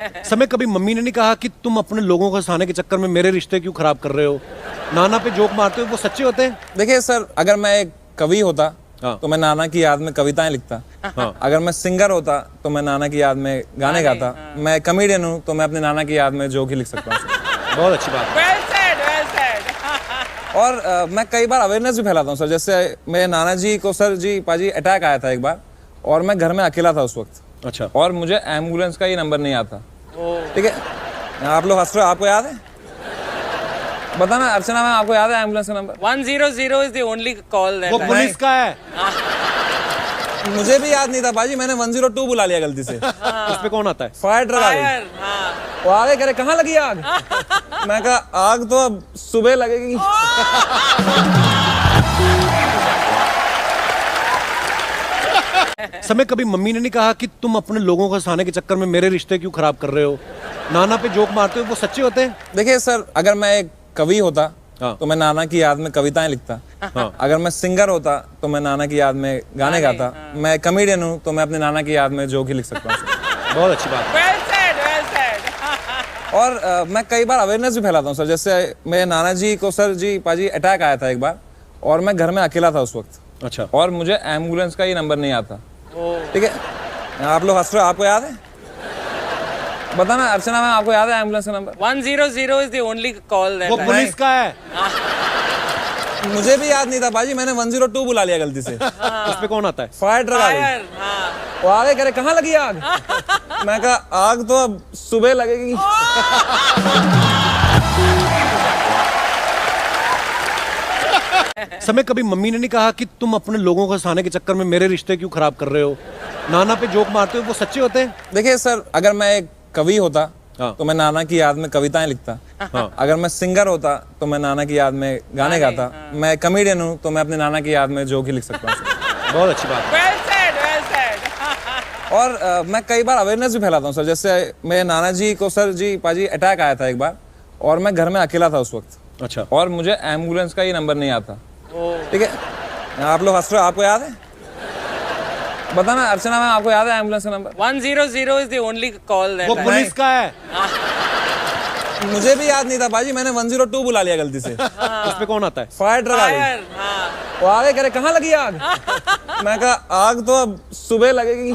समय कभी मम्मी ने नहीं कहा कि तुम अपने लोगों को हंसाने के चक्कर में मेरे रिश्ते क्यों खराब कर रहे हो? नाना पे जोक मारते हो वो सच्चे होते हैं? देखिए सर, अगर मैं एक कवि होता हाँ। तो मैं नाना की याद में कविताएं लिखता। हाँ। अगर मैं सिंगर होता तो मैं नाना की याद में गाने गाता। मैं कॉमेडियन हूँ तो मैं अपने नाना की याद में जोक ही लिख सकता हूँ। बहुत अच्छी बात। well said, well said. और मैं कई बार अवेयरनेस भी फैलाता हूँ सर। जैसे मेरे नाना जी को सर जी पाजी अटैक आया था एक बार, और मैं घर में अकेला था उस वक्त। अच्छा। और मुझे एम्बुलेंस का ही नंबर नहीं आता। ठीक है, आप लोग हंस रहे हो, आपको याद है? बताना अर्चना मैम, आपको याद है एम्बुलेंस का number? 100 is the only call that वो I- पुलिस का है। मुझे भी याद नहीं था बाजी, मैंने 102 बुला लिया गलती से। उस पे कौन आता है? फायर ट्रक आ गई। Fire, हाँ। वो आ गए, कह रहे कहाँ लगी आग? मैं कहा आग तो अब सुबह लगेगी। समय कभी मम्मी ने नहीं कहा कि तुम अपने लोगों को हंसाने के चक्कर में मेरे रिश्ते क्यों खराब कर रहे हो? नाना पे जोक मारते हो वो सच्चे होते हैं? देखिए सर, अगर मैं एक कवि होता हाँ। तो मैं नाना की याद में कविताएं लिखता। हाँ। अगर मैं सिंगर होता तो मैं नाना की याद में गाने गाता। मैं कॉमेडियन हूँ तो मैं अपने नाना की याद में जोक ही लिख सकता हूँ। बहुत अच्छी बात। Well said, well said. और मैं कई बार अवेयरनेस भी फैलाता हूँ सर। जैसे मेरे नाना जी को सर जी पाजी अटैक आया था एक बार, और मैं घर में अकेला था उस वक्त। अच्छा। और मुझे एम्बुलेंस का ही नंबर नहीं आता। ठीक है, आप लोग हंस रहे हो, आपको याद है? बताना अर्चना मैम, आपको याद है एम्बुलेंस का number? 100 is the only call that वो I- पुलिस का है। मुझे भी याद नहीं था बाजी, मैंने 102 बुला लिया गलती से। उस पे कौन आता है? फायर ट्रक आ गई। Fire, हाँ। वो आ गए, कह रहे कहाँ लगी आग? मैं कहा आग तो अब सुबह लगेगी। समय कभी मम्मी ने नहीं कहा कि तुम अपने लोगों को हंसाने के चक्कर में मेरे रिश्ते क्यों खराब कर रहे हो? नाना पे जोक मारते हो वो सच्चे होते हैं? देखिए सर, अगर मैं एक कवि होता हाँ। तो मैं नाना की याद में कविताएं लिखता। हाँ। अगर मैं सिंगर होता तो मैं नाना की याद में गाने गाता। मैं कॉमेडियन हूँ तो मैं अपने नाना की याद में जोक ही लिख सकता हूँ। बहुत अच्छी बात। Well said, well said. और मैं कई बार अवेयरनेस भी फैलाता हूँ सर। जैसे मेरे नाना जी को सर जी पाजी अटैक आया था एक बार, और मैं घर में अकेला था उस वक्त। अच्छा। और मुझे एम्बुलेंस का ही नंबर नहीं आता। ठीक है, आप लोग हंस रहे हो, आपको याद है? बताना अर्चना मैम, आपको याद है एम्बुलेंस का number? 100 is the only call that वो I- पुलिस का है। मुझे भी याद नहीं था बाजी, मैंने 102 बुला लिया गलती से। उस पे कौन आता है? फायर ट्रक आ गई। Fire, हाँ। वो आ गए, कह रहे कहाँ लगी आग? मैं कहा आग तो अब सुबह लगेगी।